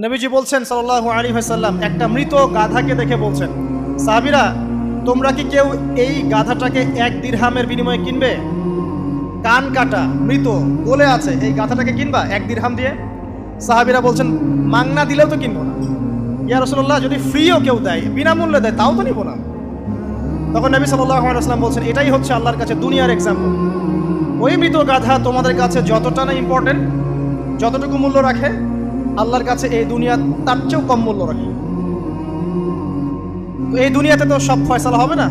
নবীজি বলছেন সাল্লাল্লাহু আলাইহি ওয়াসাল্লাম, একটা মৃত গাধাকে দেখে বলছেন, সাহাবীরা তোমরা কি কেউ এই গাধাটাকে 1 দিরহামের বিনিময়ে কিনবে? কান কাটা, মৃত, গলে আছে, এই গাধাটাকে কিনবা 1 দিরহাম দিয়ে? সাহাবীরা বলছেন, মাংনা দিলেও তো কিনবো না। ইয়া রাসূলুল্লাহ, যদি ফ্রিও কেউ দেয়, বিনামূল্যে দেয়, তাও তো নিব না। তখন নবী সাল্লাল্লাহু আলাইহি ওয়াসাল্লাম বলছেন, এটাই হচ্ছে আল্লাহর কাছে দুনিয়ার এক্সাম্পল। ওই মৃত গাধা তোমাদের কাছে যতটা না ইম্পর্টেন্ট, যতটুকু মূল্য রাখে, আল্লাহর কাছে এই দুনিয়া তার চেয়েও কম মূল্য রাখে। তো এই দুনিয়াতে তো সব ফয়সালা হবে না।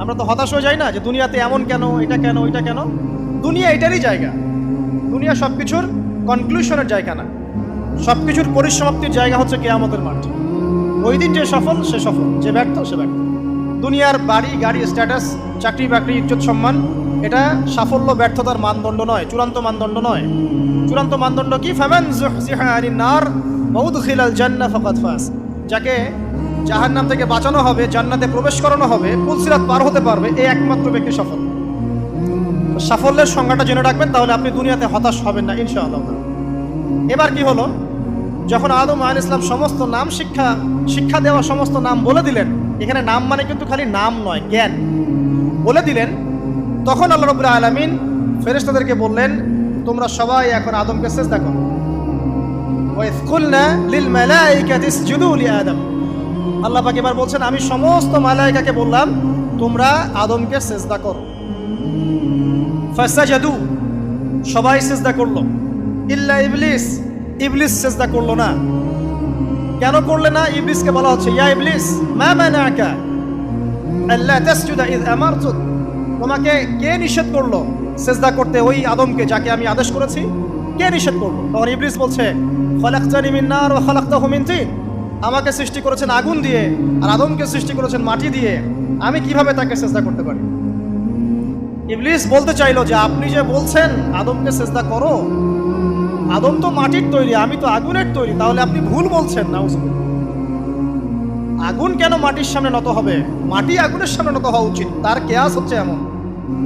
আমরা তো হতাশ হয়ে যাই না যে দুনিয়াতে এমন কেন, এটা কেন, ওইটা কেন। দুনিয়া এটারই জায়গা। দুনিয়া সব কিছুর কনক্লুশনের জায়গা না, সব কিছুর পরিসমাপ্তির জায়গা হচ্ছে কিয়ামতের মাঠ। ওই দিন যে সফল সে সফল, যে ব্যর্থ সে ব্যর্থ। দুনিয়ার বাড়ি গাড়ি, স্ট্যাটাস, চাকরি বাকরি, ইজ্জত সম্মান, এটা সাফল্য ব্যর্থতার মানদণ্ড নয়, চূড়ান্ত মানদণ্ড নয়। চূড়ান্ত মানদণ্ড কি? ফামান যুহজিহা আনিন নার ওয়া উদখিলাল জান্নাহ ফাকাদ ফাজ। যাকে জাহান্নাম থেকে বাঁচানো হবে, জান্নাতে প্রবেশ করানো হবে, পুলসিরাত পার হতে পারবে, এই একমাত্র ব্যক্তি সফল। সাফল্যের সংজ্ঞাটা জেনে রাখবেন, তাহলে আপনি দুনিয়াতে হতাশ হবেন না ইনশাআল্লাহ। এবার কি হলো, যখন আদম আলাইহিস সালাম সমস্ত নাম শিক্ষা দেওয়া সমস্ত নাম বলে দিলেন, এখানে নাম মানে কিন্তু খালি নাম নয়, জ্ঞান বলে দিলেন, তখন আল্লাহ রাব্বুল আলামিন ফেরেশতাদেরকে বললেন, তোমরা সবাই এখন আদমকে সিজদা করো। ওয়া ইয কুলনা লিল মালাইকাতি ইসজুদু লি আদম। আল্লাহ পাক এবার বলছেন, আমি সমস্ত মালায়েকাকে বললাম তোমরা আদমকে সিজদা করো। ফাসাজাদু, সবাই সিজদা করলো, ইল্লা ইবলিস, ইবলিস সিজদা করলো না। কেন করলে না? ইবলিসকে বলা হচ্ছে, ইয়া ইবলিস মা মানাকা আল্লা তাসজুদা ইয আমারতুক। তোমাকে কে নিষেধ করলো সিজদা করতে ওই আদমকে, যাকে আমি আদেশ করেছি? কে নিষেধ করলো? তখন ইবলিস বলছে, খলাকতানি মিন নার ওয়া খলাকতাহু মিন তিন। আমাকে সৃষ্টি করেছেন আগুন দিয়ে, আর আদমকে সৃষ্টি করেছেন মাটি দিয়ে, আমি কিভাবে তাকে সিজদা করতে পারি? ইবলিস বলতে চাইলো যে আপনি যে বলছেন আদমকে সিজদা করো, আদম তো মাটির তৈরি, আমি তো আগুনের তৈরি, তাহলে আপনি ভুল বলছেন। নাউজুবিল্লাহ। আগুন কেন মাটির সামনে নত হবে? মাটি আগুনের সামনে নত হওয়া উচিত। তার কেয়াস হচ্ছে এমন।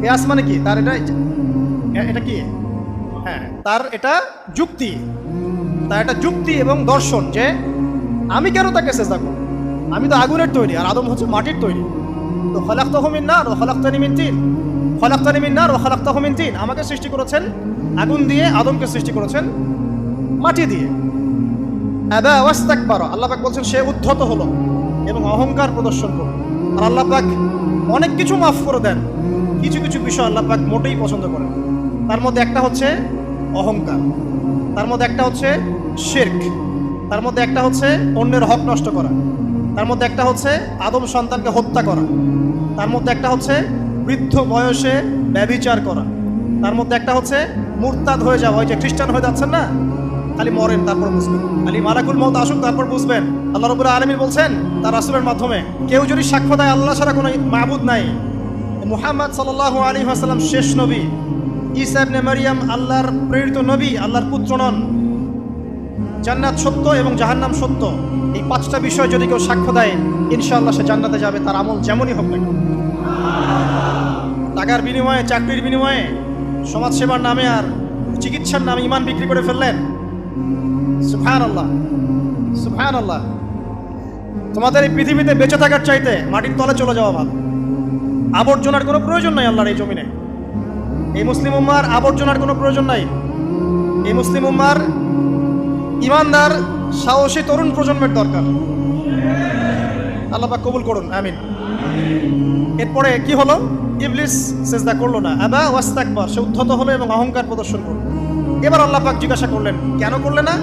কেয়াস মানে কি? তার এটা কি? হ্যাঁ, তার এটা যুক্তি, তার এটা যুক্তি এবং দর্শন যে আমি কেন তাকে সিজদা করব? আমি তো আগুনের তৈরি, আর আদম হচ্ছে মাটির তৈরি। তো খলাকতাহু মিন নার ওয়া খলাকতানি মিন তিন, খলাকতানি মিন নার ওয়া খলাকতাহু মিন তিন। আমাকে সৃষ্টি করেছেন আগুন দিয়ে, আদমকে সৃষ্টি করেছেন মাটি দিয়ে। আবা ওয়াস্তাকবারা, আল্লাহ পাক বলছেন সে উদ্ধত হলো এবং অহংকার প্রদর্শন করলো। আর আল্লাহ পাক অনেক কিছু মাফ করে দেন, কিছু কিছু বিষয় আল্লাহ পাক মোটেই পছন্দ করেন। তার মধ্যে একটা হচ্ছে অহংকার, তার মধ্যে একটা হচ্ছে শিরক, তার মধ্যে একটা হচ্ছে অন্যের হক নষ্ট করা, তার মধ্যে একটা হচ্ছে আদম সন্তানকে হত্যা করা, তার মধ্যে একটা হচ্ছে বৃদ্ধ বয়সে ব্যভিচার করা, তার মধ্যে একটা হচ্ছে মুরতাদ হয়ে যাওয়া। ওই যে খ্রিস্টান হয়ে যাচ্ছেন না, খালি মরেন তারপর বুঝবেন, খালি মালাকুল মউত আসুক তারপর বুঝবেন। আল্লাহ রাব্বুল আলামিন বলছেন তার রাসূলের মাধ্যমে, কেউ যদি সাক্ষ্য দেয় আল্লাহ ছাড়া কোনো মাবুদ নাই, মুহাম্মদ সাল্লাল্লাহু আলাইহি ওয়াসাল্লাম শেষ নবী, ঈসা ইবনে মারইয়াম আল্লাহর প্রেরিত নবী, আল্লাহর পুত্র নন, জান্নাত সত্য এবং জাহান্নাম সত্য, এই 5টা বিষয় যদি কেউ সাক্ষ্য দেয়, ইনশাআল্লাহ সে জান্নাতে যাবে, তার আমল যেমনই হোক না কেন। টাকার বিনিময়ে, চাকরির বিনিময়ে, সমাজ সেবার নামে আর চিকিৎসার নামে ঈমান বিক্রি করে ফেললেন। সুবহানাল্লাহ, সুবহানাল্লাহ। তোমাদের এই পৃথিবীতে বেঁচে থাকার চাইতে মাটির তলে চলে যাওয়া ভালো। আবর্জনার কোনো প্রয়োজন নাই আল্লাহর এই জমিনে। এই মুসলিম উম্মার আবর্জনার কোনো প্রয়োজন নাই। এই মুসলিম উম্মার ইমানদার সাহসী তরুণ প্রজন্মের দরকার। আল্লাহ পাক কবুল করুন, আমিন। এরপরে কি হলো? ইবলিস সিজদা করলো না, আবা ওয়াস্তাকবার, সে উদ্ধত হলো এবং অহংকার প্রদর্শন করলো। এবার আল্লাহ পাক জিজ্ঞাসা করলেন, কেন করলে না?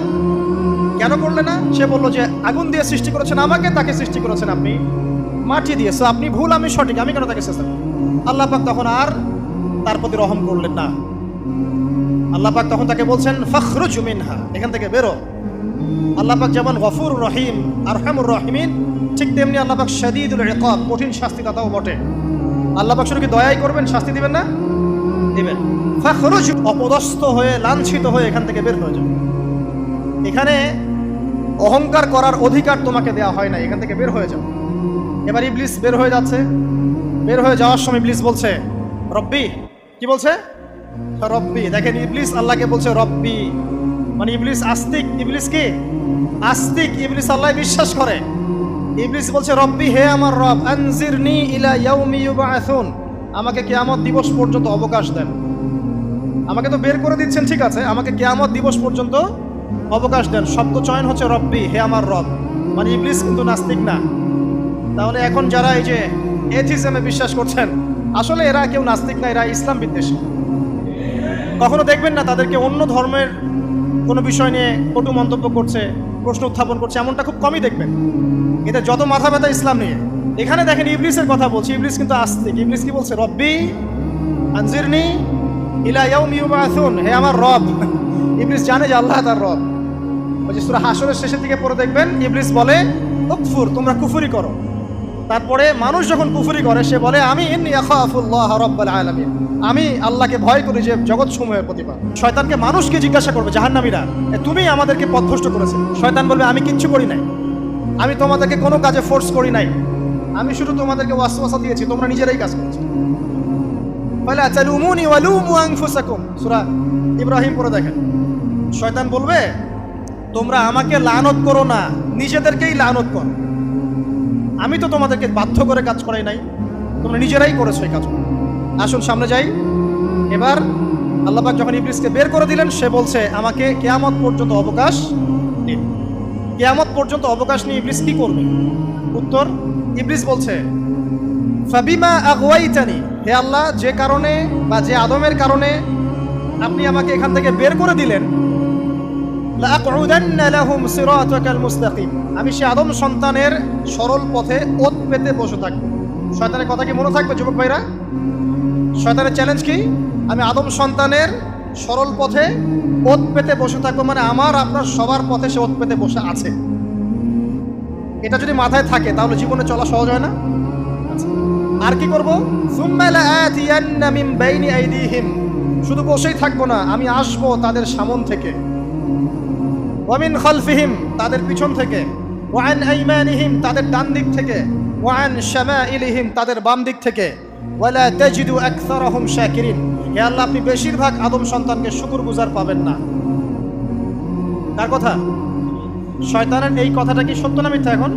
কেন করলে না? সে বললো যে আগুন দিয়ে সৃষ্টি করেছেন আমাকে, তাকে সৃষ্টি করেছেন আপনি মাটি দিয়ে, সো আপনি ভুল, আমি সঠিক, আমি কেন তাকে সিজদা করব? আল্লাহ পাক তখন আর তার প্রতি রহম করলেন না। আল্লাহ পাক তখন তাকে বলছেন, ফাখরুজ মিনহা, এখান থেকে বেরো। আল্লাহ পাক যেমন গফুর রহিম, আরহামুর রহিমিন, ঠিক তেমনি আল্লাহ পাক শাদীদুল ইকাব, কঠিন শাস্তিদাতাও বটে। আল্লাহ পাক শুধু কি দয়াই করবেন, শাস্তি দিবেন না? দিবেন। ফাখরুজ, অপদস্থ হয়ে, লাঞ্ছিত হয়ে এখান থেকে বের হয়ে যাও। এখানে অহংকার করার অধিকার তোমাকে দেওয়া হয় না, এখান থেকে বের হয়ে যাও। এবার ইবলিস বের হয়ে যাচ্ছে। বের হয়ে যাওয়ার সময় ইবলিস বলছে রব্বি। কি বলছে? রব্বি। দেখেন, ইবলিস আল্লাহকে বলছে রব্বি, মানে ইবলিস আস্তিক, ইবলিস কি আস্তিক ইবলিস আল্লাহ বিশ্বাস করে। ইবলিস বলছে রব্বি, হে আমার রব, আনজিরনি ইলা ইয়াউমি ইউবআসুন, আমাকে কিয়ামত দিবস পর্যন্ত অবকাশ দেন। আমাকে তো বের করে দিচ্ছেন, ঠিক আছে, আমাকে কিয়ামত দিবস পর্যন্ত অবকাশ দেন। শব্দ চয়ন হচ্ছে রব্বি, হে আমার রব, মানে ইবলিস কিন্তু নাস্তিক না। তাহলে এখন যারা এই যে এথিজমে বিশ্বাস করছেন, আসলে এরা কেউ নাস্তিক না, এরা ইসলাম বিদ্বেষী। কখনো দেখবেন না তাদেরকে অন্য ধর্মের কোনো বিষয় নিয়ে কটু মন্তব্য করছে, প্রশ্ন উত্থাপন করছে, এমনটা খুব কমই দেখবেন। এতে যত মাথা ব্যথা ইসলাম নিয়ে। এখানে দেখেন ইবলিসের কথা বলছি, ইবলিস কিন্তু আস্তিক। ইবলিস কি বলছে? রব্বি আনজিরনি ইলা ইয়াউমি ইউবআসুন, হে আমার রব। ইবলিস জানে যে আল্লাহ তার রব। ওই যে সূরা হাশরের শেষের দিকে পড়ে দেখবেন ইবলিস বলে উকফুর, তোমরা কুফরি করো। তারপরে মানুষ যখন কুফরি করে সে বলে আমি ইন্নী আখাফুল্লাহ রাব্বাল আলামিন, আমি আল্লাহকে ভয় করি যে জগৎ সমূহের প্রতিপালক। শয়তানকে মানুষকে জিজ্ঞাসা করবে জাহান্নামীরা, তুমি আমাদেরকে পথভ্রষ্ট করেছে। শয়তান বলবে আমি কিচ্ছু করি নাই, আমি তোমাদেরকে কোনো কাজে ফোর্স করি নাই, আমি শুধু তোমাদেরকে ওয়াসওয়াসা দিয়েছি, তোমরা নিজেরাই কাজ করছো। ফালা তালুমুনি ওয়ালুমু আনফুসাকুম, সূরা ইব্রাহিম পড়ে দেখেন। শয়তান বলবে তোমরা আমাকে লানত করো না, নিজেদেরকেই লানত করো, আমি তো তোমাদেরকে বাধ্য করে কাজ করাই নাই, তোমরা নিজেরাই করেছো এই কাজ। আসুন সামনে যাই। এবার আল্লাহ পাক যখন ইবলিসকে বের করে দিলেন, সে বলছে আমাকে কিয়ামত পর্যন্ত অবকাশ দিন। কিয়ামত পর্যন্ত অবকাশ নিয়ে ইবলিস কি করবে? উত্তর, ইবলিস বলছে ফাবিমা আগওয়াইতানি, হে আল্লাহ, যে কারণে বা যে আদমের কারণে আপনি আমাকে এখান থেকে বের করে দিলেন, লাআকউদান্না লাহুম সিরাতাকাল মুস্তাকিম, আমি সে আদম সন্তানের সরল পথে ওত পেতে বসে থাকব। শয়তানের কথা কি মনে থাকবে যুবক ভাইরা? শয়তানের চ্যালেঞ্জ কি? আমি আদম সন্তানের সরল পথে ওত পেতে বসে থাকবো, মানে আমার আপনার সবার পথে সে ওত পেতে বসে আছে। এটা যদি মাথায় থাকে তাহলে জীবনে চলা সহজ হয় না? আর কি করবো? সুম্মা লাআতিয়ান্না মিন বাইনি আইদিহিম, শুধু বসেই থাকবো না, আমি আসবো তাদের সামন থেকে, ওয়া মিন খালফিহিম, তাদের পিছন থেকে, ওয়া আন আইমানিহিম, তাদের ডান দিক থেকে, ওয়া আন শামাইলিহিম, তাদের বাম দিক থেকে, ওয়ালা তাজিদু আকসারাহুম শাকিরিন, হে আল্লাহ, আপনি বেশিরভাগ আদম সন্তানকে শুকরগুজার পাবেন না। কার কথা? শয়তানের এই কথাটা কি সত্য না মিথ্যা? এখন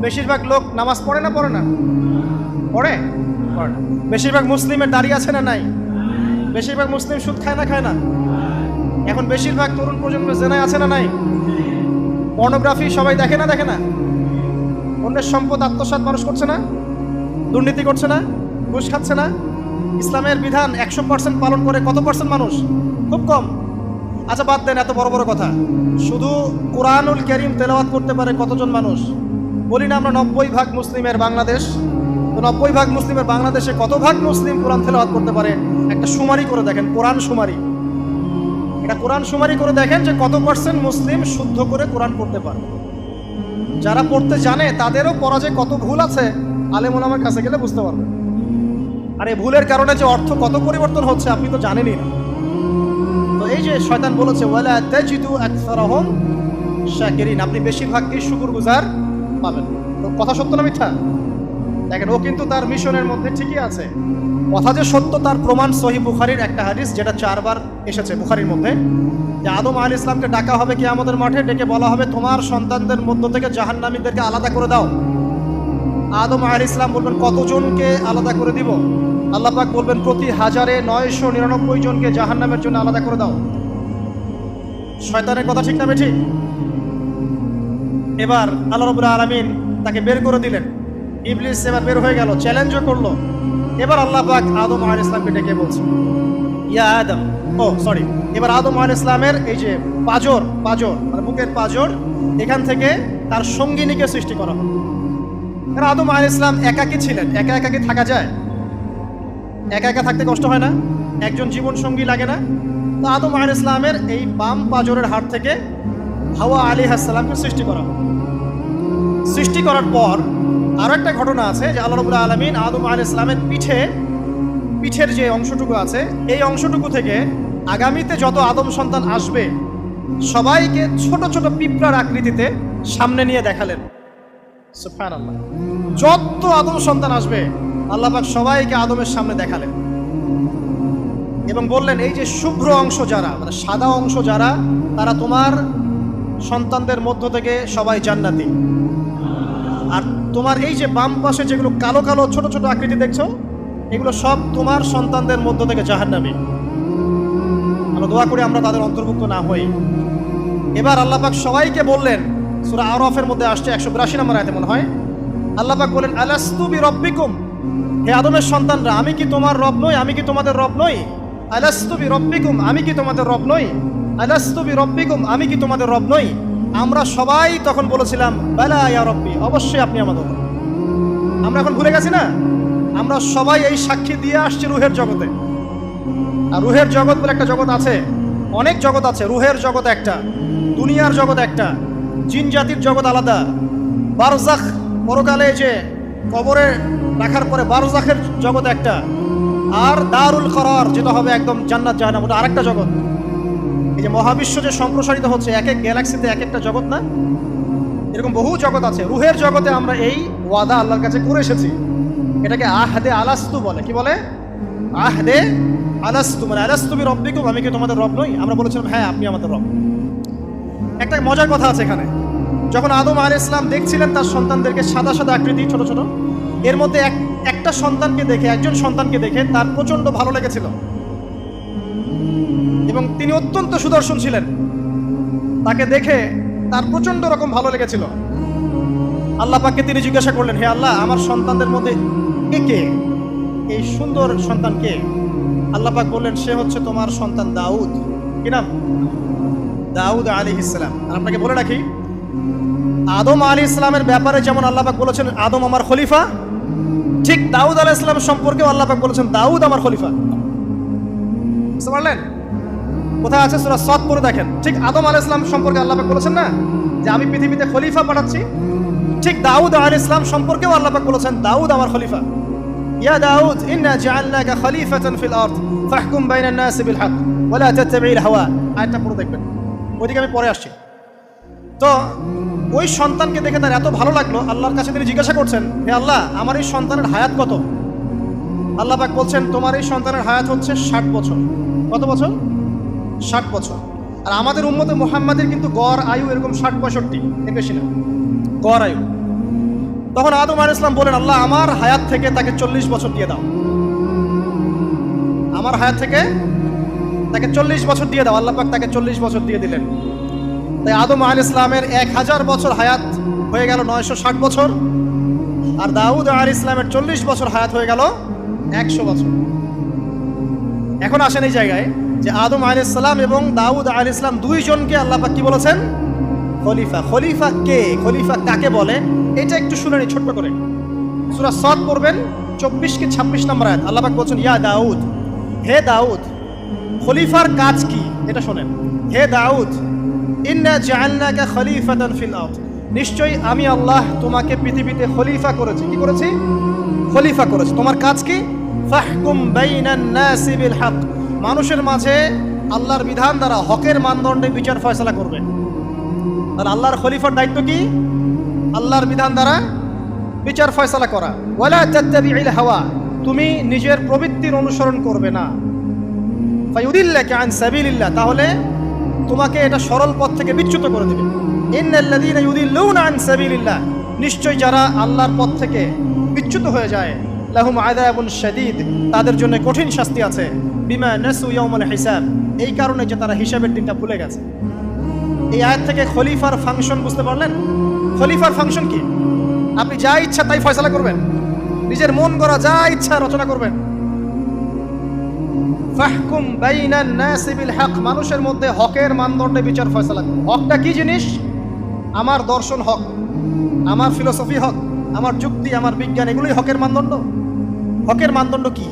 বেশিরভাগ লোক নামাজ পড়ে না পড়ে না? পড়ে। বেশিরভাগ মুসলিমের দাড়ি আছে না নাই? বেশিরভাগ মুসলিম সুদ খায় না খায় না? এখন বেশিরভাগ তরুণ প্রজন্ম জেনায় আছে না নাই? পর্নোগ্রাফি সবাই দেখে না দেখে না? অন্যের সম্পদ আত্মসাৎ মানুষ করছে না? দুর্নীতি করছে না? ঘুষ খাচ্ছে না? ইসলামের বিধান 100% পালন করে কত পার্সেন্ট মানুষ? খুব কম। আচ্ছা বাদ দেন এত বড় বড় কথা, শুধু কোরআনুল কারীম তেলাওয়াত করতে পারে কতজন মানুষ? বলি না আমরা 90% মুসলিমের বাংলাদেশ, তো 90% মুসলিমের বাংলাদেশে কত ভাগ মুসলিম কোরআন তেলাওয়াত করতে পারে? একটা শুমারি করে দেখেন, কোরআন শুমারি। এটা কোরআন শুমারি করে দেখেন যে কত পার্সেন্ট মুসলিম শুদ্ধ করে কোরআন পড়তে পারে। যারা পড়তে জানে তাদেরও পড়া যে কত ভুল আছে, আলেম ওলামার কাছে গেলে বুঝতে পারবেন। আর এই ভুলের কারণে যে অর্থ কত পরিবর্তন হচ্ছে আপনি তো জানেনই না। তো এই যে শয়তান বলেছে ওয়ালা তাজিদু আকসারাহুম শাকিরিন, আপনি বেশিরভাগই শুকরগুজার পাবেন। তো কথা সত্য না মিথ্যা? দেখেন ও কিন্তু তার মিশনের মধ্যে ঠিকই আছে। কথা যে সত্য তার প্রমাণ সহিহ বুখারীর একটা হাদিস, যেটা 4 বার এসেছে বুখারীর মধ্যে, যে আদম আলাইহিস সালামকে ডাকা হবে কিয়ামতের মাঠে, ডেকে বলা হবে তোমার সন্তানদের মধ্য থেকে জাহান্নামীদেরকে আলাদা করে দাও। আদম আলাইহিস সালাম বলবেন কতজনকে আলাদা করে দিব? আল্লাহ পাক বলবেন প্রতি 1099 জনকে জাহান্নামের জন্য আলাদা করে দাও। শয়তানের কথা ঠিক না বেঠিক? এবার আল্লাহ রাব্বুল আলামিন তাকে বের করে দিলেন। ইবলিস এবার বের হয়ে গেল, চ্যালেঞ্জও করলো। এবার আল্লাহ পাক আদম আলাইহিস সালামকে ডেকে বলছে ইয়া আদম, এবার আদম আলাইহিস সালামের এই যে পাজর মানে বুকের পাজর, এখান থেকে তার সঙ্গিনীকে সৃষ্টি করা হবে। কারণ আদম আলাইহিস সালাম একাকী ছিলেন, একা কি থাকা যায়? একা থাকতে কষ্ট হয় না? একজন জীবন সঙ্গী লাগে না? তো আদম আলাইহিস সালামের এই বাম পাজরের হাড় থেকে হাওয়া আলাইহিস সালামকে সৃষ্টি করা হবে। সৃষ্টি করার পর আরো একটা ঘটনা আছে যে আল্লাহ রাব্বুল আলামিন আদম আলাইহিস সালামের পিঠের যে অংশটুকু আছে, এই অংশটুকু থেকে আগামীতে যত আদম সন্তান আসবে সবাইকে ছোট ছোট পিঁপড়ার আকৃতিতে সামনে নিয়ে দেখালেন। সুবহানাল্লাহ। যত আদম সন্তান আসবে আল্লাহ পাক সবাইকে আদমের সামনে দেখালেন এবং বললেন এই যে শুভ্র অংশ যারা, মানে সাদা অংশ যারা, তারা তোমার সন্তানদের মধ্য থেকে সবাই জান্নাতি। আর তোমার এই যে বাম পাশে যেগুলো কালো কালো ছোট ছোট আকৃতি দেখছো, এগুলো সব তোমার সন্তানদের মধ্য থেকে জাহান্নামী। আমরা দোয়া করি আমরা তাদের অন্তর্ভুক্ত না হই। এবার আল্লাহ পাক সবাইকে বললেন, সূরা আরাফের মধ্যে আসছে 182 নম্বর আয়াতে মনে হয়, আল্লাহ পাক বলেন আলাস্তু বিরব্বিকুম, হে আদমের সন্তানরা, আমি কি তোমার রব নই? আমি কি তোমাদের রব নই? আলাস্তু বিরব্বিকুম, আমি কি তোমাদের রব নই? আলাস্তু বিরব্বিকুম, আমি কি তোমাদের রব নই? আমরা সবাই তখন বলেছিলাম বালা ইয়া রব্বি, অবশ্যই আপনি আমাদের রব। আমরা এখন ভুলে গেছি না? আমরা সবাই এই সাক্ষী দিয়ে আসছি রুহের জগতে। আর রুহের জগৎ বলে একটা জগৎ আছে, অনেক জগৎ আছে। রুহের জগৎ একটা, দুনিয়ার জগৎ একটা, জিন জাতির জগৎ আলাদা, বারজাখ পরকালে যে কবরে রাখার পরে বারজাখের জগৎ একটা, আর দারুল করার যেটা হবে একদম জান্নাত জাহান্নাম, ওটা আরেকটা জগৎ। এই যে মহাবিশ্ব যে সম্প্রসারিত হচ্ছে, এক এক গ্যালাক্সিতে এক একটা জগৎ না, এরকম বহু জগৎ আছে। রুহের জগতে আমরা এই ওয়াদা আল্লাহর কাছে করে এসেছি। এটাকে আহদে আলাস্তু বলে। কি বলে? আহদে আলাস্তু, মানে আলাস্তু বিরব্বিকুম, আমি কি তোমাদের রব নই? আমরা বলেছিলাম হ্যাঁ আপনি আমাদের রব। একটা মজার কথা আছে এখানে, যখন আদম আলাইহিস সালাম দেখছিলেন তার সন্তানদেরকে সাদা সাদা আকৃতি ছোট ছোট, এর মধ্যে একটা সন্তানকে দেখে, একজন সন্তানকে দেখে তার প্রচন্ড ভালো লেগেছিল এবং তিনি অত্যন্ত সুদর্শন ছিলেন। তাকে দেখে তার প্রচন্ড রকম ভালো লেগেছিল। আল্লাহ পাককে তিনি জিজ্ঞাসা করলেন, হে আল্লাহ, আমার সন্তানদের মধ্যে কে, এই সুন্দর সন্তান কে? আল্লাহ পাক বললেন, সে হচ্ছে তোমার সন্তান দাউদ। কি নাম? দাউদ আলাইহিস সালাম। আর আপনাকে বলে রাখি, আদম আলাইহিস সালামের ব্যাপারে যেমন আল্লাহ পাক বলেছেন আদম আমার খলিফা, ঠিক দাউদ আলাইহিস সালাম সম্পর্কেও আল্লাহ পাক বলেছেন দাউদ আমার খলিফা। বুঝতে পারলেন? কোথায় আছে? সূরা সাদ পড়ে দেখেন। ঠিক আদম আলাইহিস সালাম সম্পর্কে আল্লাহ পাক বলেছেন না যে আমি পৃথিবীতে খলিফা পাঠাচ্ছি, ঠিক দাউদ আলাইহিস সালাম সম্পর্কেও আল্লাহ পাক বলেছেন দাউদ আমার খলিফা। ইয়া দাউদ ইন্না জাআলনাকা খলিফাতান ফিল আরদ ফাহকুম বাইনান নাসি বিল হক ওয়া লা তাত্তাবি'ল হাওয়া। আয়াতটা পড়ে দেখবেন, ওইদিকে আমি পরে আসছি। তো ওই সন্তানকে দেখে তার এত ভালো লাগলো, আল্লাহর কাছে তিনি জিজ্ঞাসা করছেন, হে আল্লাহ, আমার এই সন্তানের হায়াত কত? আল্লাহ পাক বলছেন, তোমার এই সন্তানের হায়াত হচ্ছে 60 বছর। কত বছর? 60 বছর। আর আমাদের উম্মতে মুহাম্মাদের কিন্তু গড় আয়ু এরকম 60-65, এর বেশি না গড় আয়ু। তখন আদম আলাইহিস সালাম বলেন, আল্লাহ, আমার হায়াত থেকে তাকে 40 বছর দিয়ে দাও। আমার হায়াত থেকে তাকে 40 বছর দিয়ে দাও। আল্লাহ পাক তাকে 40 বছর দিয়ে দিলেন। তাই আদম আলাইহিস সালামের 1000 বছর হায়াত হয়ে গেল 960 বছর, আর দাউদ আলাইহিস সালামের 40 বছর হায়াত হয়ে গেল 100 বছর। এখন আসেন এই জায়গায় যে আদম আলাইহিস সালাম এবং দাউদ আলাইহিস সালাম দুইজনকে আল্লাহ পাক কি বলেছেন? খলিফা। খলিফা কে? খলিফা কাকে বলে? এটা একটু শুনে নি ছোট্ট করে। সূরা সাদ পড়বেন 24 কি 26 নম্বর আয়াত। আল্লাহ পাক বলছেন, ইয়া দাউদ, হে দাউদ, খলিফার কাজ কি এটা শোনেন। হে দাউদ, ইন্না জাআলনাকা খলিফাতান ফিল আরদ, নিশ্চয়ই আমি আল্লাহ তোমাকে পৃথিবীতে খলিফা করেছি। কি করেছি? খলিফা করেছি। তোমার কাজ কি? ফাহকুম বাইনান নাসি বিল হক, মানুষের মাঝে আল্লাহর বিধান দ্বারা হকের মানদণ্ডে বিচার ফয়সালা করবে। আর আল্লাহর খলিফার দায়িত্ব কি? আল্লাহর বিধান দ্বারা বিচার ফয়সালা করা। ওয়ালা তাত্তাবি'ল হাওয়া, তুমি নিজের প্রবৃত্তির অনুসরণ করবে না। ফায়ুদিল্লাকা আন সাবিলিল্লাহ, তাহলে তোমাকে এটা সরল পথ থেকে বিচ্যুত করে দেবে। ইন্নাল্লাযীনা ইউদিল্লুনা আন সাবিলিল্লাহ, নিশ্চয় যারা আল্লাহর পথ থেকে বিচ্যুত হয়ে যায়, লাহুম আযাবুন শাদীদ, তাদের জন্য কঠিন শাস্তি আছে। বিমা নাসু ইয়াউমাল হিসাব, এই কারণে যে তারা হিসাবের দিনটা ভুলে গেছে। এই আয়াত থেকে খলিফার ফাংশন বুঝতে পারলেন? খলিফার ফাংশন কি? আপনি যা ইচ্ছা তাই ফয়সালা করবেন, নিজের মন গড়া যা ইচ্ছা রচনা করবেন। ফাহকুম বাইনান নাসি বিল হক, মানুষের মধ্যে হকের মানদণ্ডে বিচার ফয়সালা করুন। হকটা কি জিনিস? আমার দর্শন হক, আমার ফিলোসফি হক, আমার যুক্তি, আমার বিজ্ঞান, এগুলোই হকের মানদণ্ড। হকের মানদণ্ড কি?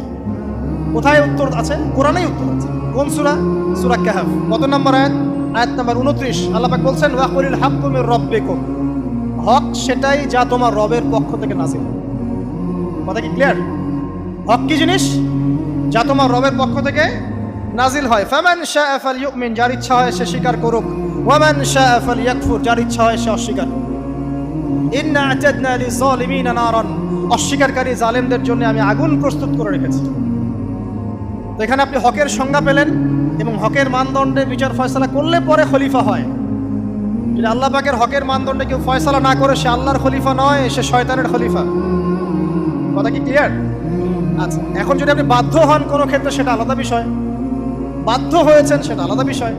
কোথায় উত্তর আছে? কোরআনেই উত্তর আছে। কোন সূরা? সূরা কাহফ। কত নম্বর আয়াত? আয়াত নাম্বার 29। আল্লাহ পাক বলছেন, ওয়াকুলিল হাক্কু মির রাব্বিকুম, হক সেটাই যা তোমার রবের পক্ষ থেকে নাযিল। কথা কি ক্লিয়ার? হক কি জিনিস? যা তোমার রবের পক্ষ থেকে নাজিল হয়। ফামান শাআ ফালইউমিন, যার ইচ্ছা হয় সে স্বীকার করুক। ওয়ামান শাআ ফালইয়াকফুর, যার ইচ্ছা হয় সে অস্বীকার করুক। ইন্না আ'তাদনা লিযালিমিনা নারান, অস্বীকারী জালেমদের জন্য আমি আগুন প্রস্তুত করে রেখেছি। তো এখানে আপনি হকের সংজ্ঞা পেলেন এবং হকের মানদণ্ডে বিচার ফয়সালা করলে পরে খলিফা হয়। যদি আল্লাহ পাকের হকের মানদণ্ডে কেউ ফয়সালা না করে সে আল্লাহর খলিফা নয়, সে শয়তানের খলিফা। কথা কি ক্লিয়ার? আচ্ছা, এখন যদি আপনি বাধ্য হন কোনো ক্ষেত্রে সেটা আলাদা বিষয়, বাধ্য হয়েছেন সেটা আলাদা বিষয়,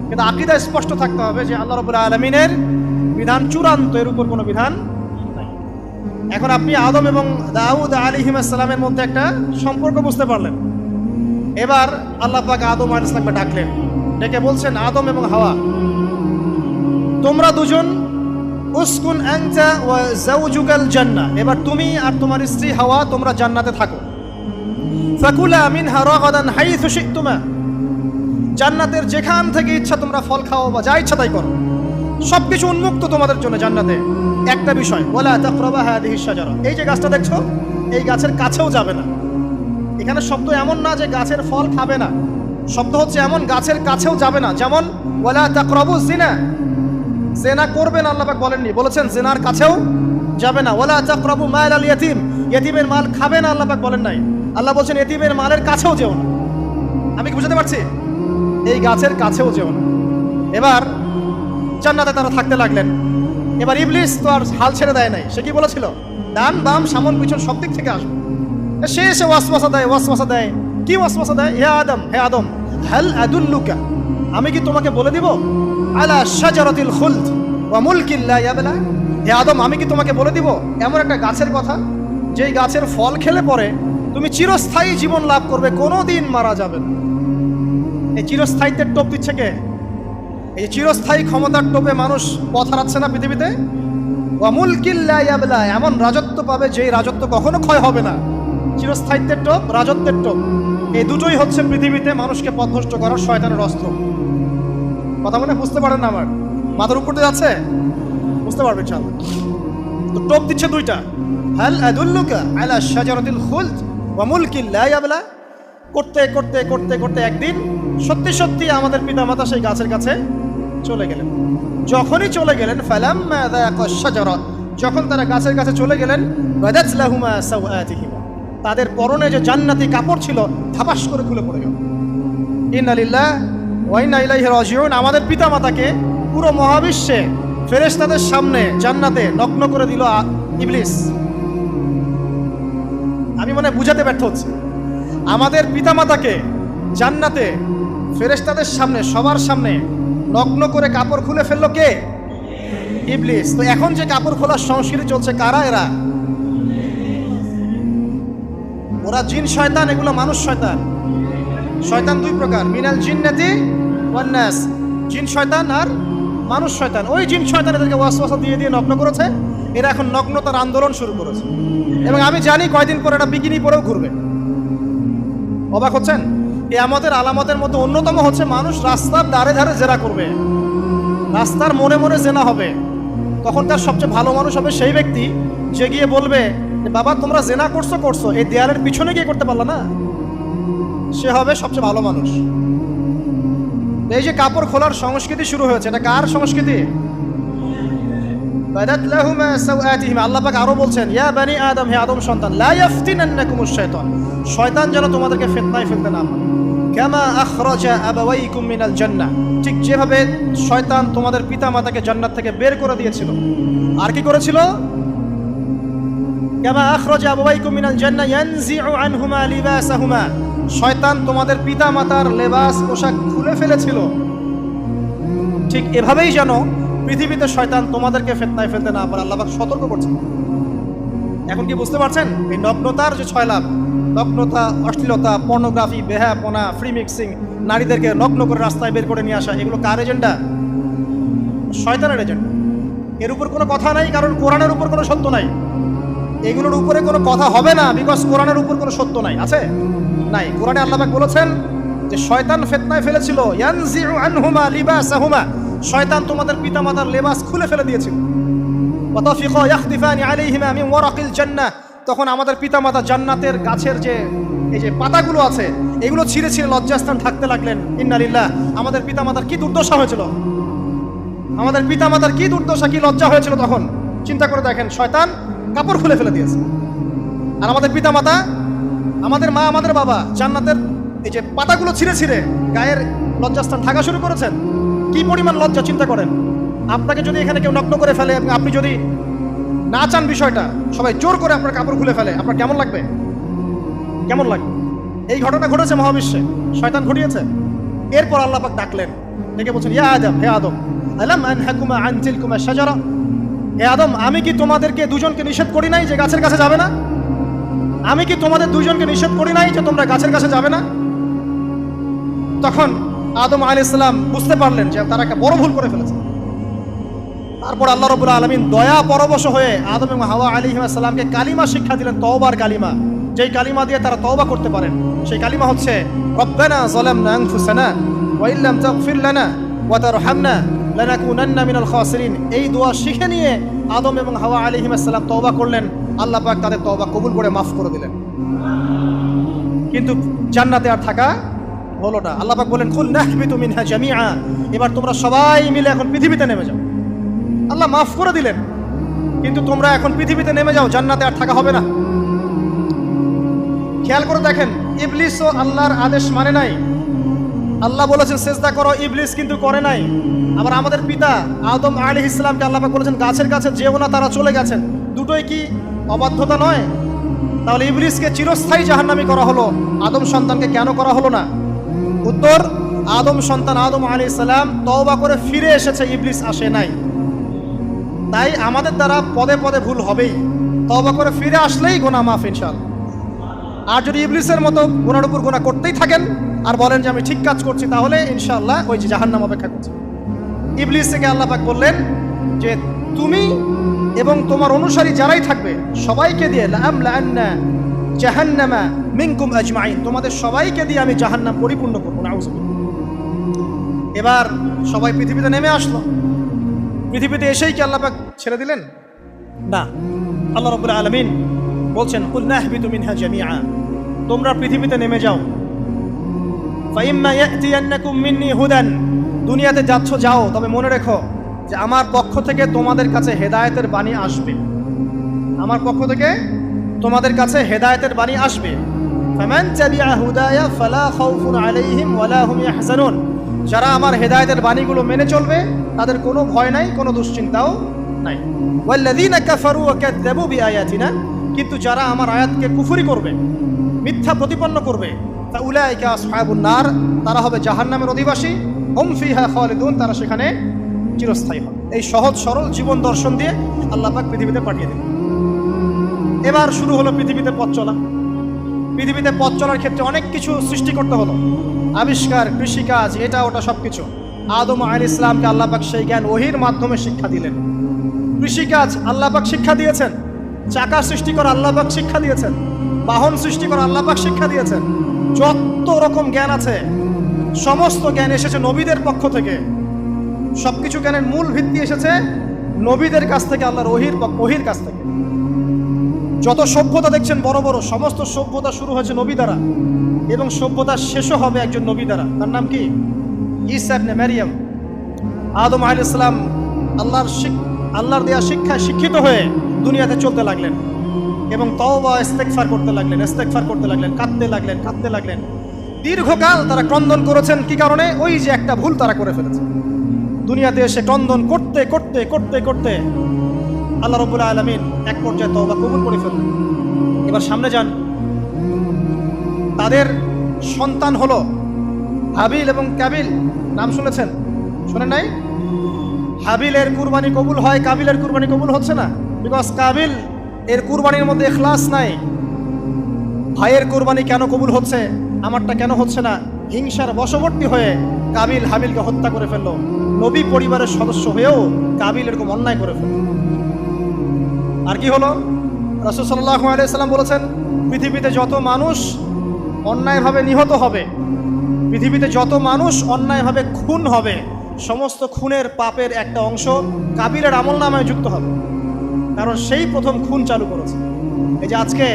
কিন্তু আকীদা স্পষ্ট থাকতে হবে যে আল্লাহ রাব্বুল আলামিনের বিধান চূড়ান্ত, এর উপর কোনো বিধান নাই। এখন আপনি আদম এবং দাউদ আলাইহিস সালামের মধ্যে একটা সম্পর্ক বুঝতে পারলেন। এবার আল্লাহ পাক আদম আলাইহিস সালামকে ডাকলেন, ডেকে বলছেন, আদম এবং হাওয়া, তোমরা দুজন উসকুন আনতা ওয়া যাওজুকাল জান্নাহ, এবার তুমি আর তোমার স্ত্রী হাওয়া তোমরা জান্নাতে থাকো। ফাকুলা মিনহা রাগাদান হাইথু শি'তুমা, জান্নাতের যেখান থেকে ইচ্ছা তোমরা ফল খাও বা যা ইচ্ছা তাই করো, সবকিছু উন্মুক্ত তোমাদের জন্য জান্নাতে। একটা বিষয়, ওয়ালা তাকরাবা হাদিহিশ শাজারা, এই যে গাছটা দেখছো এই গাছের কাছেও যাবে না। এখানে শব্দ এমন না যে গাছের ফল খাবে না, শব্দ হচ্ছে এমন গাছের কাছেও যাবে না। যেমন ওয়ালা তাকরাবু জিনা, জিনা করবে না আল্লাহ পাক বলেননি, বলেছেন জিনার কাছেও যাবে না। ওয়ালা তাকরাবু মাল আল ইয়াতীম, ইয়াতীমের মাল খাবে না আল্লাহ পাক বলেন নাই, আল্লাহ বলছেন ইয়াতীমের মালের কাছেও যেও না। আমি কি বুঝাতে পারছি? এই গাছের কাছেও যেও না। এবার জান্নাতে তারা থাকতে লাগলেন। এবার ইবলিস তো আর হাল ছেড়ে দেয় নাই, সে কি বলেছিল, ডান বাম সামন পিছন সব দিক থেকে আসবে। সে এসে ওয়াসওয়াসা দেয়। কি ওয়াসওয়াসা দেয়? হে আদম হাল আদুল্লুকা, আমি কি তোমাকে বলে দিব, আলা শাজারাতিল খুলদ ওয়া মুলকিন লা ইয়াবলা, হে আদম আমি কি তোমাকে বলে দিব এমন একটা গাছের কথা যেই গাছের ফল খেলে পরে তুমি চিরস্থায়ী জীবন লাভ করবে, কোনোদিন মারা যাবে না। এই চিরস্থায়িত্বের টোপ দিচ্ছে কে? এই চিরস্থায়ী ক্ষমতার টোপে মানুষ পথ হারাচ্ছে না পৃথিবীতে। ওয়া মুলকিন লা ইয়াবলা, এমন রাজত্ব পাবে যেই রাজত্ব কখনো ক্ষয় হবে না। চিরস্থায়িত্বের টোপ, রাজত্বের টোপ, এই দুটোই হচ্ছে পৃথিবীতে মানুষকে পথভ্রষ্ট করার শয়তানের অস্ত্র। কথা মনে বুঝতে পারেন না? আমার মাথার উপর দিয়ে যাচ্ছে, বুঝতে পারবেন ইনশাআল্লাহ। তো টোপ দিচ্ছে দুইটা, হাল আদুল্লুকা আলা শাজারাতিল খুলদ ওয়া মুলকিন লা ইয়াবলা। করতে করতে করতে করতে একদিন সত্যি সত্যি আমাদের পিতামাতা সেই গাছের কাছে চলে গেলেন। যখনই চলে গেলেন, ফালাম্মা যায়াকা শাজারা, যখন তারা গাছের কাছে চলে গেলেন, বাদাত লাহুমা সাওআতিহিমা, তাদের পরনে যে জান্নাতি কাপড় ছিল ধাপাস করে খুলে পড়ে গেল। ইন্না লিল্লাহি ওয়া ইন্না ইলাইহি রাজিউন। আমাদের পিতামাতাকে পুরো মহাবিশ্বে ফেরেশতাদের সামনে জান্নাতে নগ্ন করে দিল ইবলিস। আমি মনে বুঝাতে ব্যর্থ হচ্ছি। আমাদের পিতামাতাকে জান্নাতে ফেরেশতাদের সামনে, সবার সামনে নগ্ন করে কাপড় খুলে ফেললো কে? ইবলিস। তো এখন যে কাপড় খোলার সংস্কৃতি চলছে, কারা এরা? ওরা জিন শয়তান, এগুলো মানুষ শয়তান। শয়তান দুই প্রকার, মিনাল জিন্নাতি ওয়ান নাস, জিন শয়তান আর মানুষ শয়তান। ওই জিন শয়তান এদেরকে ওয়াসওয়াসা দিয়ে দিয়ে নগ্ন করেছে। এরা এখন নগ্নতার আন্দোলন শুরু করেছে, এবং আমি জানি কয়দিন পরে এটা বিকিনি পরেও ঘুরবে। অবাক হচ্ছেন? এই আমাদের আলামতের মধ্যে অন্যতম হচ্ছে মানুষ রাস্তার ধারে ধারে জেনা করবে, রাস্তার মনে মনে জেনা হবে। তখন তার সবচেয়ে ভালো মানুষ হবে সেই ব্যক্তি যে গিয়ে বলবে, বাবা তোমরা জেনা করছো, এই দেয়ালের পিছনে গিয়ে করতে পারলা না, সে হবে সবচেয়ে ভালো মানুষ। এই যে কাপড় খোলার সংস্কৃতি শুরু হয়েছে, এটা কার সংস্কৃতি? বাদাত লাহুমা সাওআতিহিমা। আল্লাহ পাক আরো বলছেন, ইয়া বানি আদম, হে আদম সন্তান, লা ইয়াফতিনান্নাকুমুশ শাইতান, শয়তান যেন তোমাদেরকে ফিতনায় ফেলতে না পারে। কামা আখরাজা আবাওয়াইকুম মিনাল জান্নাহ, ঠিক যেভাবে শয়তান তোমাদের পিতামাতাকে জান্নাত থেকে বের করে দিয়েছিল। আর কি করেছিল? কামা আখরাজা আবাওয়াইকুম মিনাল জান্নাহ ইয়ানজিউ আনহুমা লিবাসাহুমা, শয়তান তোমাদের পিতামাতার লেবাস পোশাক খুলে ফেলেছিল। ঠিক এভাবেই যেন পৃথিবীতে শয়তান তোমাদেরকে ফিতনায় ফেলতে না পারে, আল্লাহ পাক সতর্ক করছেন। এখন কি বুঝতে পারছেন? এই নগ্নতার যে 6 লাভ, নগ্নতা, অশ্লীলতা, পর্নোগ্রাফি, বেহায়াপনা, ফ্রি মিক্সিং, নারীদেরকে নগ্ন করে রাস্তায় বের করে নিয়ে আসা, এগুলো কার এজেন্ডা? শয়তানের এজেন্ডা। এর উপর কোনো কথা নাই, কারণ কোরআনের উপর কোনো সত্য নাই। এগুলোর উপরে কোনো কথা হবে না, বিকজ কোরআনের উপর কোনো সত্য নাই। আছে? নাই। কোরআনে আল্লাহ পাক বলেছেন যে শয়তান ফিতনায় ফেলেছিল, ইয়ানজিউ আনহুমা লিবাসাহুমা, শয়তান তোমাদের পিতামাতার লেবাস খুলে ফেলে দিয়েছিল। ওয়াতাফিকা ইয়াখদিফানি আলাইহিমা মিন ওয়ারাকিল জান্নাহ, তখন আমাদের পিতামাতা জান্নাতের গাছের যে এই যে পাতাগুলো আছে এগুলো ছিঁড়ে ছিঁড়ে লজ্জাস্থান থাকতে লাগলেন। ইন্না লিল্লাহ। আমাদের পিতামাতার কি দুর্দশা হয়েছিল, আমাদের পিতামাতার কি দুর্দশা, কি লজ্জা হয়েছিল তখন। চিন্তা করে দেখেন, শয়তান কাপড় খুলে ফেলে দিয়েছে। আর আমাদের পিতামাতা, আমাদের মা, আমাদের বাবা জান্নাতের এই যে পাতাগুলো ছিঁড়ে ছিঁড়ে গায়ের লজ্জাস্থান ঢাকা শুরু করেছেন। কি পরিমাণ লজ্জা চিন্তা করেন। আপনাকে যদি এখানে কেউ নগ্ন করে ফেলে এবং আপনি যদি না চান বিষয়টা, সবাই জোর করে আপনার কাপড় খুলে ফেলে, আপনার কেমন লাগবে? কেমন লাগবে? এই ঘটনা ঘটেছে মহাবিশ্বে, শয়তান ঘটিয়েছে। এরপর আল্লাহ পাক ডাকলেন, ডেকে বলছেন, ইয়া আদম, হে আদম, আলাম আনহাকুমা আন তিলকুমা শাজারা, হে আদম, আমি কি তোমাদেরকে দুজনকে নিষেধ করি নাই যে গাছের কাছে যাবে না? আমি কি তোমাদের দুজনকে নিষেধ করি নাই যে তোমরা গাছের কাছে যাবে না? তখন আদম আলাইহিস সালাম বুঝতে পারলেন যে তারা একটা বড় ভুল করে ফেলেছে। তারপর আল্লাহ রাব্বুল আলামিন দয়া পরবশ হয়ে আদম এবং হাওয়া আলাইহিস সালামকে কালিমা শিক্ষা দিলেন, তওবার কালিমা, যেই কালিমা দিয়ে তারা তওবা করতে পারেন। সেই কালিমা হচ্ছে রব্বানা যালামনা আনফুসানা ওয়া ইল্লাম তাগফির লানা ওয়া তারহামনা লানাকুনান্না মিনাল খাসিরিন। এই দোয়া শিখে নিয়ে আদম এবং হাওয়া আলাইহিস সালাম তওবা করলেন। আল্লাহ পাক তাদের তওবা কবুল করে মাফ করে দিলেন। কিন্তু জান্নাতে আর থাকা হলো না। আল্লাহ পাক বলেন, কুল নাহবিতু মিনহা জামিআ, এবার তোমরা সবাই মিলে এখন পৃথিবীতে নেমে যাও। আল্লাহ মাফ করে দিলেন, কিন্তু তোমরা এখন পৃথিবীতে নেমে যাও, জান্নাতে আর থাকা হবে না। খেয়াল করে দেখেন, ইবলিসও আল্লাহর আদেশ মানে নাই। আল্লাহ বলেছেন সিজদা করো, ইবলিস কিন্তু করে নাই। আবার আমাদের পিতা আদম আলাইহিস সালামকে আল্লাহ পাক বলেছেন গাছের কাছে যেও না, তারা চলে গেছেন। দুটোই কি অবাধ্যতা নয়? তাহলে ইবলিসকে চিরস্থায়ী জাহান্নামী করা হলো, আদম সন্তানকে কেন করা হলো না? উত্তর, আদম সন্তান আদম আলাইহিস সালাম তওবা করে ফিরে এসেছে, ইবলিস আসে নাই। তাই আমাদের দ্বারা পদে পদে ভুল হবেই, তওবা করে ফিরে আসলেই গুনাহ মাফ ইনশাআল্লাহ। আর যদি ইবলিসের মতো গুনার উপর গুনাহ করতেই থাকেন আর বলেন যে আমি ঠিক কাজ করছি, তাহলে ইনশাআল্লাহ ওই যে জাহান্নাম অপেক্ষা করছে। ইবলিসকে আল্লাহ পাক বললেন যে তুমি এবং তোমার অনুসারী যারাই থাকবে সবাইকে দিয়ে লাআমলাআন্না জাহান্নামা মিনকুম আজমাইন, তোমাদের সবাইকে দিয়ে আমি জাহান্নাম পরিপূর্ণ করব। নাউযুবিল্লাহ। এবার সবাই পৃথিবীতে নেমে আসলো। পৃথিবীতে এসেই কি আল্লাহ পাক ছেড়ে দিলেন? না। আল্লাহ রাব্বুল আলামিন বলছেন, কুল নাহবিতু মিনহা জামিআ, তোমরা পৃথিবীতে নেমে যাও। ফাইম্মা ইয়াতিয়ান্নাকুম মিন্নি হুদান, দুনিয়াতে যাচ্ছ যাও, তবে মনে রেখো যে আমার পক্ষ থেকে তোমাদের কাছে হেদায়েতের বাণী আসবে। আমার পক্ষ থেকে তোমাদের কাছে হেদায়েতের বাণী আসবে। ফামান তাবিআ হুদায়া ফালা খাউফুন আলাইহিম ওয়ালা হুম ইয়াহজানুন, যারা আমার হেদায়েতের বাণীগুলো মেনে চলবে তাদের কোনো ভয় নাই, কোনো দুশ্চিন্তাও নাই। ওয়াল্লাযীনা কাফারু ওয়া কাযযাবু বিআয়াতিনা, কিন্তু যারা আমার আয়াতকে কুফরি করবে, মিথ্যা প্রতিপন্ন করবে, ফাউলাইকা আসহাবুন নার, তারা হবে জাহান্নামের অধিবাসী। হুম ফিহা খালিদুন, তারা সেখানে চিরস্থায়ী হবে। এই সহজ সরল জীবন দর্শন দিয়ে আল্লাহ পাক পৃথিবীতে পাঠিয়ে দিলেন। এবার শুরু হলো পৃথিবীতে পথ চলা। পৃথিবীতে পথ চলার ক্ষেত্রে অনেক কিছু সৃষ্টি করতে হলো, আবিষ্কার, কৃষিকাজ, এটা ওটা সবকিছু। আদম আলাইহিস সালামকে আল্লাহ পাক সেই জ্ঞান ওহীর মাধ্যমে শিক্ষা দিলেন। কৃষিকাজ আল্লাহ পাক শিক্ষা দিয়েছেন, চাকা সৃষ্টি করা আল্লাহ পাক শিক্ষা দিয়েছেন, বাহন সৃষ্টি করা আল্লাহ পাক শিক্ষা দিয়েছেন। যত রকম জ্ঞান আছে সমস্ত জ্ঞান এসেছে নবীদের পক্ষ থেকে। সবকিছু জ্ঞানের মূল ভিত্তি এসেছে নবীদের কাছ থেকে, আল্লাহর ওহীর কাছ থেকে। যত সভ্যতা দেখছেন বড় বড়, সমস্ত সভ্যতা শুরু হয়েছে নবী দ্বারা, এবং সভ্যতা শেষও হবে একজন নবী দ্বারা। তার নাম কি? ঈসা ইবনে মারইয়াম। আদম আলাইহিস সালাম আল্লাহর দেয়া শিক্ষায় শিক্ষিত হয়ে দুনিয়াতে চলতে লাগলেন এবং তওবা ইস্তেগফার করতে লাগলেন, কাঁদতে লাগলেন। দীর্ঘকাল তারা ক্রন্দন করেছেন। কি কারণে? ওই যে একটা ভুল তারা করে ফেলেছে। দুনিয়াতে এসে ক্রন্দন করতে করতে করতে করতে আল্লাহ রাব্বুল আলামিন এক পর্যায়ে তওবা কবুল করে ফেললেন। এবার সামনে যান। তাদের সন্তান হলো হাবিল এবং কাবিল। নাম শুনেছেন? শোনেন নাই? হাবিলের কুরবানি কবুল হয়, কাবিলের কুরবানি কবুল হচ্ছে না। বিকজ কাবিল এর কুরবানির মধ্যে ইখলাস নাই। ভাইয়ের কুরবানি কেন কবুল হচ্ছে, আমারটা কেন হচ্ছে না? হিংসার বশবর্তী হয়ে কাবিল হাবিলকে হত্যা করে ফেললো। নবী পরিবারের সদস্য হয়েও কাবিল এরকম অন্যায় করে ফেলল। আর কি হলো? রাসূল সাল্লাল্লাহু আলাইহি সাল্লাম বলেছেন, পৃথিবীতে যত মানুষ অন্যায়ভাবে নিহত হবে, পৃথিবীতে যত মানুষ অন্যায়ভাবে খুন হবে, সমস্ত খুনের পাপের একটা অংশ কাবিলের আমলনামায় যুক্ত হবে। কারণ সেই প্রথম খুন চালু করেছে। এই যে আজকে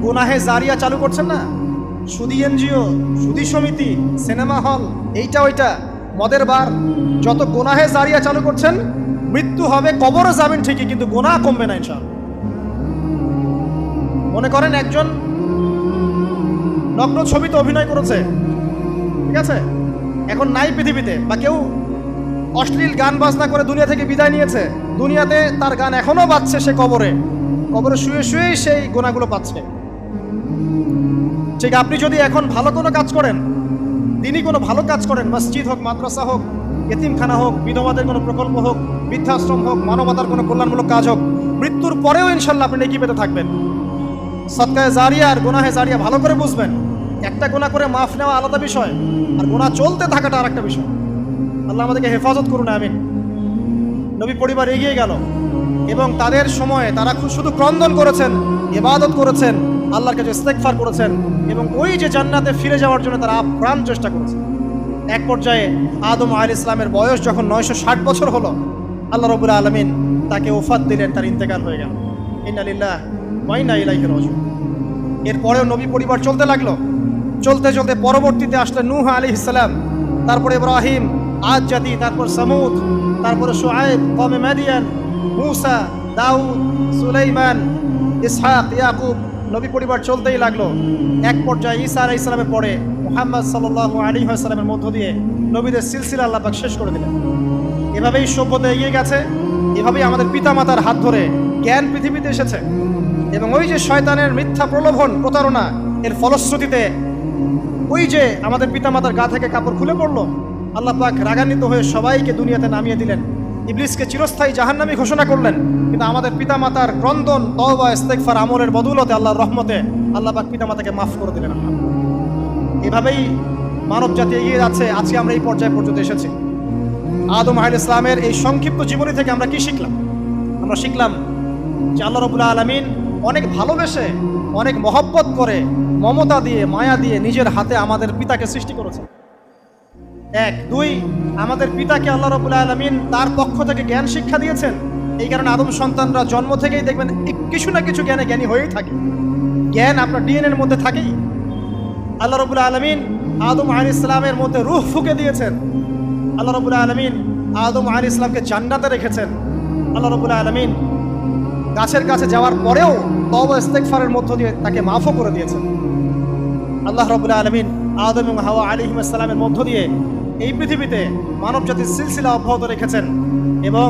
গুনাহে জারিয়া চালু করছেন না, সুদী এনজিও, সুদী সমিতি, সিনেমা হল, এইটা ওইটা, মদের বার, যত গুনাহে জারিয়া চালু করছেন, মৃত্যু হবে, কবরও যাবেন ঠিকই, কিন্তু গুনাহ কমবে না ইনশাআল্লাহ। মনে করেন একজন নগ্ন ছবিতে অভিনয় করেছে, ঠিক আছে, এখন নাই পৃথিবীতে, বা কেউ অশ্লীল গান বাজনা করে দুনিয়া থেকে বিদায় নিয়েছে, দুনিয়াতে তার গান এখনো বাজছে, সে কবরে শুয়ে শুয়েই সেই গুনাহগুলো পাচ্ছে। ঠিক আপনি যদি এখন ভালো কোনো কাজ করেন, দিনই কোনো ভালো কাজ করেন, মসজিদ হোক, মাদ্রাসা হোক, এতিমখানা হোক, বিধবাদের কোনো প্রকল্প হোক, বৃদ্ধাশ্রম হোক, মানবতার কোনো কল্যাণমূলক কাজ হোক, মৃত্যুর পরেও ইনশাল্লাহ আপনি নেকি পেতে থাকবেন। সদকায়ে জারিয়া আর গুনাহে জারিয়া ভালো করে বুঝবেন। একটা গুনাহ করে মাফ নেওয়া আলাদা বিষয়, আর গুনাহ চলতে থাকাটা আরেকটা বিষয়। আল্লাহ আমাদেরকে হেফাজত করুন, আমিন। নবী পরিবার এগিয়ে গেল এবং তাদের সময়ে তারা শুধু ক্রন্দন করেছেন, ইবাদত করেছেন, আল্লাহর কাছে ইস্তেগফার করেছেন এবং ওই যে জান্নাতে ফিরে যাওয়ার জন্য তারা আপ্রাণ চেষ্টা করেছেন। এক পর্যায়ে আদম আলাইহিস সালামের বয়স যখন 960 বছর হলো, আল্লাহ রাব্বুল আলামিন তাকে ওফাত দিলেন, তার ইন্তেকাল হয়ে গেল। ইন্না লিল্লাহি ওয়া ইন্না ইলাইহি রাজিউন। এরপরেও নবী পরিবার চলতে লাগলো, চলতে চলতে পরবর্তীতে আসলেন নূহ আলাইহিস সালাম, তারপরে ইব্রাহিম, আদ জাতি, তারপর সামুদ, তারপরে শুআয়ব, কওমে মাদিয়ান, মূসা, দাউদ, সুলাইমান, ইসহাক, ইয়াকুব। নবী পরিবার চলতেই লাগলো। এক পর্যায়ে ঈসা আলাইহিস সালামের পরে মুহাম্মদ সাল্লাল্লাহু আলাইহি ওয়াসাল্লামের মধ্য দিয়ে নবীদের সিলসিলা আল্লাহ পাক শেষ করে দিলেন। এভাবেই সভ্যতা এগিয়ে গেছে, এভাবেই আমাদের পিতামাতার হাত ধরে জ্ঞান পৃথিবীতে এসেছে এবং ওই যে শয়তানের মিথ্যা প্রলোভন, প্রতারণা, এর ফলশ্রুতিতে ওই যে আমাদের পিতামাতার গা থেকে কাপড় খুলে পড়লো, আল্লাহ পাক রাগান্বিত হয়ে সবাইকে দুনিয়াতে নামিয়ে দিলেন, ইবলিসকে চিরস্থায়ী জাহান্নামী ঘোষণা করলেন। কিন্তু আমাদের পিতামাতার ক্রন্দন, তওবা, ইস্তেগফার, আমলের বদৌলতে, আল্লাহর রহমতে আল্লাহ পাক পিতামাতাকে মাফ করে দিলেন। এভাবেই মানব জাতি এগিয়ে যাচ্ছে। আজকে আমরা এই পর্যায়ে পর্যন্ত এসেছি। আদম আলাইহিস সালামের এই সংক্ষিপ্ত জীবনী থেকে আমরা কি শিখলাম? আমরা শিখলাম যে আল্লাহ রাব্বুল আলামিন অনেক ভালোবেসে, অনেক মহব্বত করে, মমতা দিয়ে, মায়া দিয়ে নিজের হাতে আমাদের পিতাকে সৃষ্টি করেছে। এক, দুই, আমাদের পিতাকে আল্লাহ রাব্বুল আলামিন তার পক্ষ থেকে জ্ঞান শিক্ষা দিয়েছেন। এই কারণে আদম সন্তানরা জন্ম থেকেই দেখবেন কিছু না কিছু জ্ঞানী হয়েই থাকে। জ্ঞান আপনার ডিএনএর মধ্যে থাকেই। আল্লাহ রাব্বুল আলামিন আদম আলাইহিস সালামের মধ্যে রূহ ফুঁকে দিয়েছেন। আল্লাহ রাব্বুল আলামিন আদম আলাইহিস সালামকে জান্নাতে রেখেছেন। আল্লাহ রাব্বুল আলামিন গাছের কাছে যাওয়ার পরেও তওবা ইস্তেগফারের মধ্য দিয়ে তাকে মাফও করে দিয়েছেন। আল্লাহ রাব্বুল আলামিন আদম এবং হাওয়া আলাইহিস সালামের মধ্য দিয়ে এই পৃথিবীতে মানব জাতির সিলসিলা অব্যাহত রেখেছেন এবং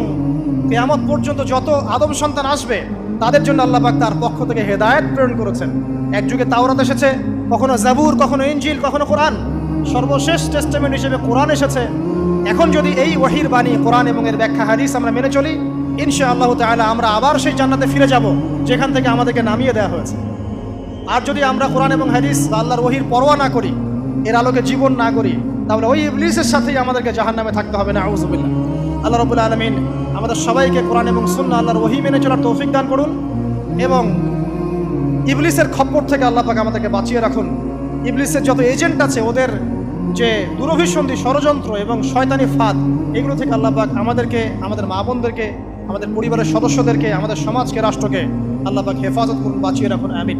কিয়ামত পর্যন্ত যত আদম সন্তান আসবে তাদের জন্য আল্লাহ পাক তার পক্ষ থেকে হেদায়েত প্রেরণ করেছেন। এক যুগে তাওরাত এসেছে, কখনো জাবুর, কখনো ইনজিল, কখনো কোরআন, সর্বশেষ টেস্টামেন্ট হিসেবে কোরআন এসেছে। এখন যদি এই ওহীর বাণী, কোরআন এবং এর ব্যাখ্যা হাদিস আমরা মেনে চলি, ইনশাআল্লাহ তাআলা আমরা আবার সেই জান্নাতে ফিরে যাব যেখান থেকে আমাদেরকে নামিয়ে দেওয়া হয়েছে। আর যদি আমরা কোরআন এবং হাদিস বা আল্লাহর ওহীর পরোয়া না করি, এর আলোকে জীবন না করি, তাহলে ওই ইবলিসের সাথেই আমাদেরকে জাহান্নামে থাকতে হবে। নাউযুবিল্লাহ। আল্লাহ রাব্বুল আলামিন আমাদের সবাইকে কোরআন এবং সুন্নাহ, আল্লাহর ওহী মেনে চলার তৌফিক দান করুন এবং ইবলিসের খপ্পর থেকে আল্লাহ পাক আমাদেরকে বাঁচিয়ে রাখুন। ইবলিসের যত এজেন্ট আছে, ওদের যে দুরভিসন্ধি, ষড়যন্ত্র এবং শয়তানি ফাঁদ, এগুলো থেকে আল্লাহ পাক আমাদেরকে, আমাদের মা বোনদেরকে, আমাদের পরিবারের সদস্যদেরকে, আমাদের সমাজকে, রাষ্ট্রকে আল্লাহ পাক হেফাজত করুন, বাঁচিয়ে রাখুন। আমিন।